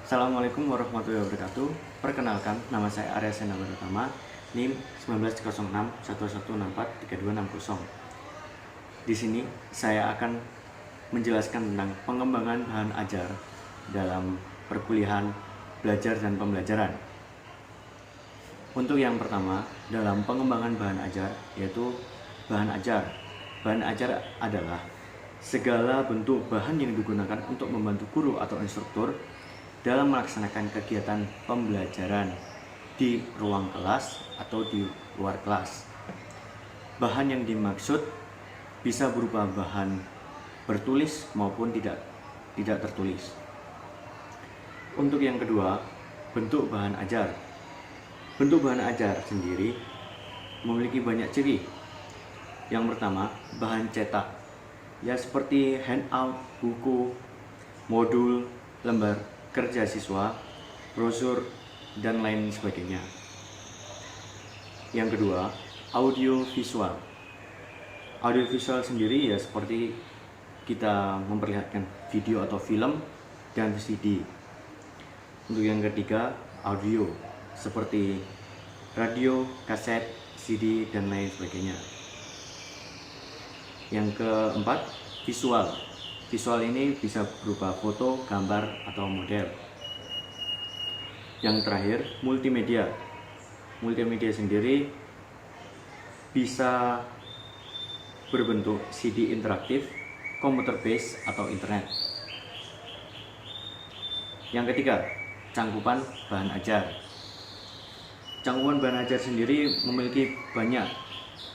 Assalamualaikum warahmatullahi wabarakatuh. Perkenalkan, nama saya Arya Sena Baratama, NIM 190611643260. Di sini saya akan menjelaskan tentang pengembangan bahan ajar dalam perkuliahan, belajar dan pembelajaran. Untuk yang pertama, dalam pengembangan bahan ajar yaitu bahan ajar. Bahan ajar adalah segala bentuk bahan yang digunakan untuk membantu guru atau instruktur dalam melaksanakan kegiatan pembelajaran di ruang kelas atau di luar kelas. Bahan yang dimaksud bisa berupa bahan bertulis maupun tidak tertulis. Untuk yang kedua, bentuk bahan ajar. Bentuk bahan ajar sendiri memiliki banyak ciri. Yang pertama, bahan cetak. Ya seperti handout, buku, modul, lembar kerja siswa, brosur, dan lain sebagainya. Yang kedua, audio visual. Audio visual sendiri ya seperti kita memperlihatkan video atau film dan CD. Untuk yang ketiga, audio seperti radio, kaset, CD, dan lain sebagainya. Yang keempat, visual. Visual ini bisa berupa foto, gambar, atau model. Yang terakhir, multimedia. Multimedia sendiri bisa berbentuk CD interaktif, komputer base, atau internet. Yang ketiga, cangkupan bahan ajar. Cangkupan bahan ajar sendiri memiliki banyak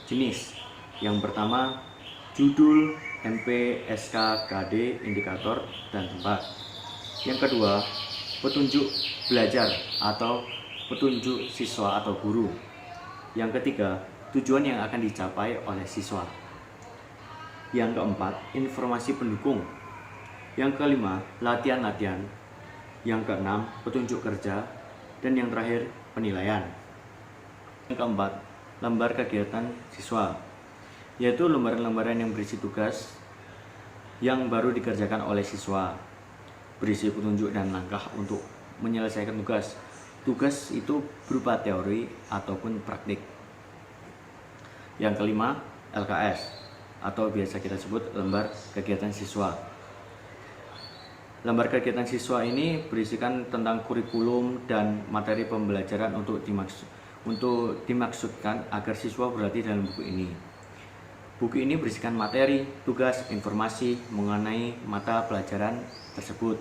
jenis. Yang pertama, judul, MP, SK, KD, indikator, dan tempat. Yang kedua, petunjuk belajar atau petunjuk siswa atau guru. Yang ketiga, tujuan yang akan dicapai oleh siswa. Yang keempat, informasi pendukung. Yang kelima, latihan-latihan. Yang keenam, petunjuk kerja. Dan yang terakhir, penilaian. Yang keempat, lembar kegiatan siswa, yaitu lembaran-lembaran yang berisi tugas yang baru dikerjakan oleh siswa, berisi petunjuk dan langkah untuk menyelesaikan tugas. Tugas itu berupa teori ataupun praktik. Yang kelima, LKS atau biasa kita sebut lembar kegiatan siswa. Lembar kegiatan siswa ini berisikan tentang kurikulum dan materi pembelajaran untuk dimaksudkan agar siswa berlatih dalam buku ini. Buku ini berisikan materi, tugas, informasi mengenai mata pelajaran tersebut.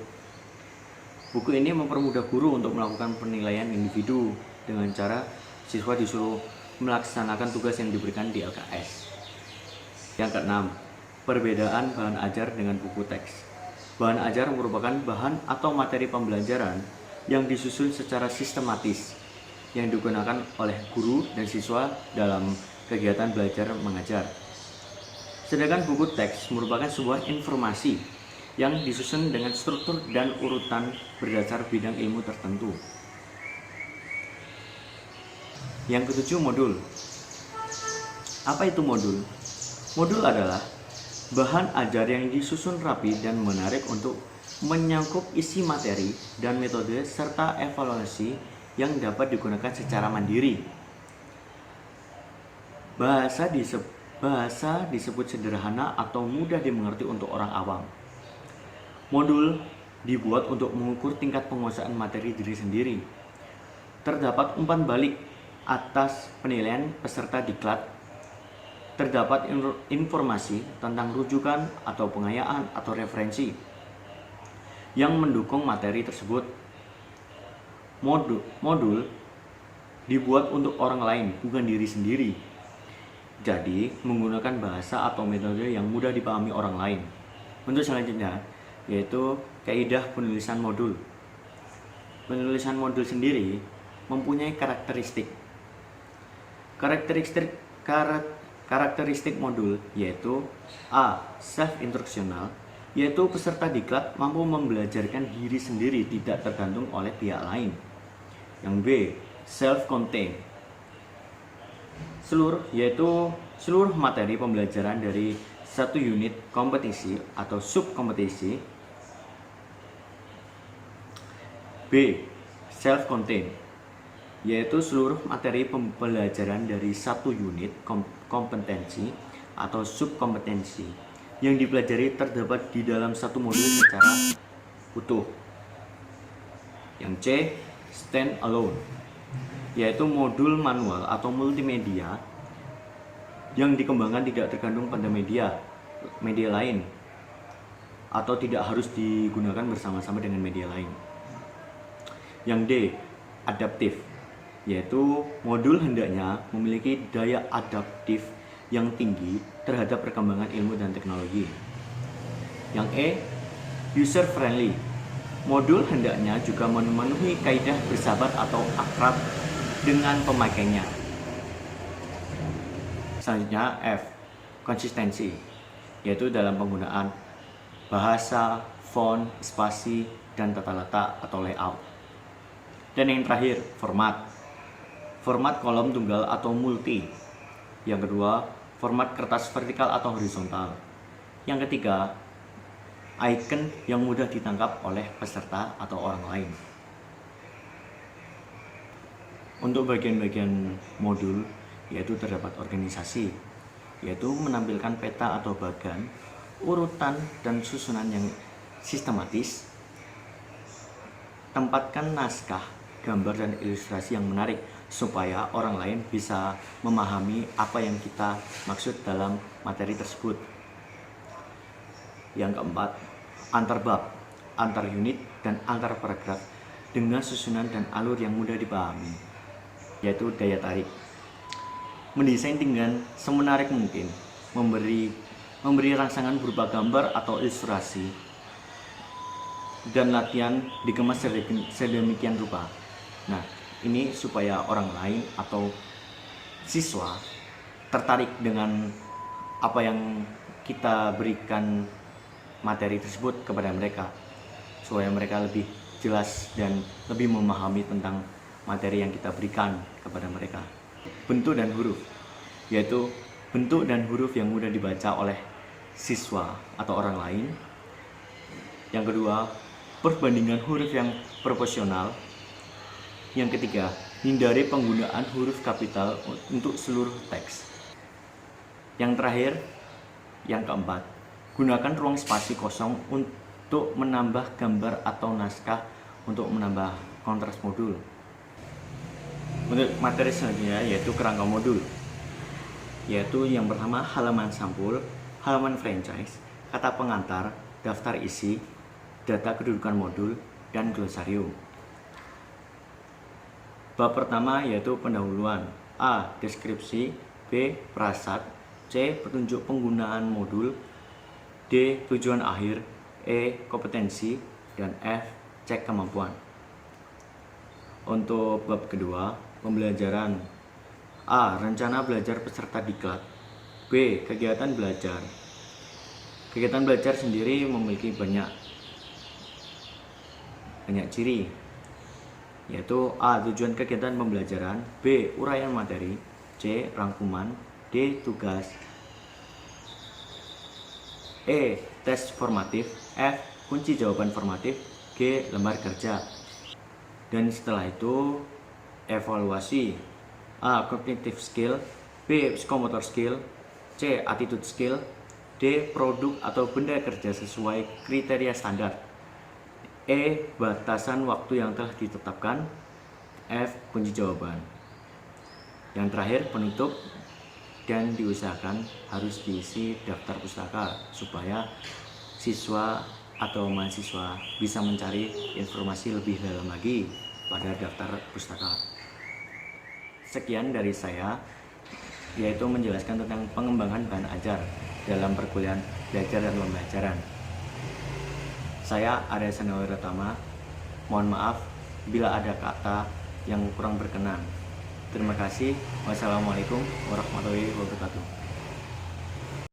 Buku ini mempermudah guru untuk melakukan penilaian individu dengan cara siswa disuruh melaksanakan tugas yang diberikan di LKS. Yang keenam, perbedaan bahan ajar dengan buku teks. Bahan ajar merupakan bahan atau materi pembelajaran yang disusun secara sistematis yang digunakan oleh guru dan siswa dalam kegiatan belajar mengajar. Sedangkan buku teks merupakan sebuah informasi yang disusun dengan struktur dan urutan berdasar bidang ilmu tertentu. Yang ketujuh, modul. Apa itu modul? Modul adalah bahan ajar yang disusun rapi dan menarik untuk menyangkut isi materi dan metode serta evaluasi yang dapat digunakan secara mandiri. Bahasa disebut sederhana atau mudah dimengerti untuk orang awam. Modul dibuat untuk mengukur tingkat penguasaan materi diri sendiri. Terdapat umpan balik atas penilaian peserta diklat. Terdapat informasi tentang rujukan atau pengayaan atau referensi yang mendukung materi tersebut. Modul dibuat untuk orang lain, bukan diri sendiri. Jadi, menggunakan bahasa atau metode yang mudah dipahami orang lain. Untuk selanjutnya, yaitu kaidah penulisan modul. Penulisan modul sendiri mempunyai karakteristik. Karakteristik modul yaitu A. Self-instruksional, yaitu peserta diklat mampu membelajarkan diri sendiri, tidak tergantung oleh pihak lain. Yang B. Self-contained, seluruh materi pembelajaran dari satu unit kompetisi atau subkompetisi B. Self-contained, yaitu seluruh materi pembelajaran dari satu unit kompetensi atau subkompetensi yang dipelajari terdapat di dalam satu modul secara utuh. Yang C. Stand alone, yaitu modul manual atau multimedia yang dikembangkan tidak tergantung pada media lain atau tidak harus digunakan bersama-sama dengan media lain. Yang D. Adaptif, yaitu modul hendaknya memiliki daya adaptif yang tinggi terhadap perkembangan ilmu dan teknologi. Yang E. User friendly, modul hendaknya juga memenuhi kaidah bersahabat atau akrab dengan pemakainya. Selanjutnya F. Konsistensi, yaitu dalam penggunaan bahasa, font, spasi, dan tata letak atau layout. Dan yang terakhir, format kolom tunggal atau multi. Yang kedua, format kertas vertikal atau horizontal. Yang ketiga, icon yang mudah ditangkap oleh peserta atau orang lain. Untuk bagian-bagian modul, yaitu terdapat organisasi, yaitu menampilkan peta atau bagan, urutan dan susunan yang sistematis. Tempatkan naskah, gambar dan ilustrasi yang menarik supaya orang lain bisa memahami apa yang kita maksud dalam materi tersebut. Yang keempat, antar bab, antar unit dan antar paragraf dengan susunan dan alur yang mudah dipahami, yaitu daya tarik. Mendesain dengan semenarik mungkin, memberi rangsangan berupa gambar atau ilustrasi, dan latihan dikemas sedemikian rupa. Nah, ini supaya orang lain atau siswa tertarik dengan apa yang kita berikan materi tersebut kepada mereka, supaya mereka lebih jelas dan lebih memahami tentang materi yang kita berikan kepada mereka. Bentuk dan huruf, yaitu bentuk dan huruf yang mudah dibaca oleh siswa atau orang lain. Yang kedua, perbandingan huruf yang proporsional. Yang ketiga, hindari penggunaan huruf kapital untuk seluruh teks. Yang terakhir, yang keempat, gunakan ruang spasi kosong untuk menambah gambar atau naskah untuk menambah kontras modul. Untuk materi selanjutnya yaitu kerangka modul, yaitu yang pertama halaman sampul, halaman franchise, kata pengantar, daftar isi, data kedudukan modul, dan glosarium. Bab pertama yaitu pendahuluan. A. Deskripsi. B. Prasat. C. Petunjuk penggunaan modul. D. Tujuan akhir. E. Kompetensi. Dan F. Cek kemampuan. Untuk bab kedua, pembelajaran. A. Rencana belajar peserta diklat. B. Kegiatan belajar. Kegiatan belajar sendiri memiliki banyak ciri, yaitu A. Tujuan kegiatan pembelajaran. B. Uraian materi. C. Rangkuman. D. Tugas. E. Tes formatif. F. Kunci jawaban formatif. G. Lembar kerja. Dan setelah itu evaluasi. A. Cognitive skill. B. Psychomotor skill. C. Attitude skill. D. Produk atau benda kerja sesuai kriteria standar. E. Batasan waktu yang telah ditetapkan. F. Kunci jawaban. Yang terakhir penutup, dan diusahakan harus diisi daftar pustaka supaya siswa atau mahasiswa bisa mencari informasi lebih dalam lagi pada daftar pustaka. Sekian dari saya, yaitu menjelaskan tentang pengembangan bahan ajar dalam perkuliahan belajar dan pembelajaran. Saya Arya Sanawiratama, mohon maaf bila ada kata yang kurang berkenan. Terima kasih. Wassalamualaikum warahmatullahi wabarakatuh.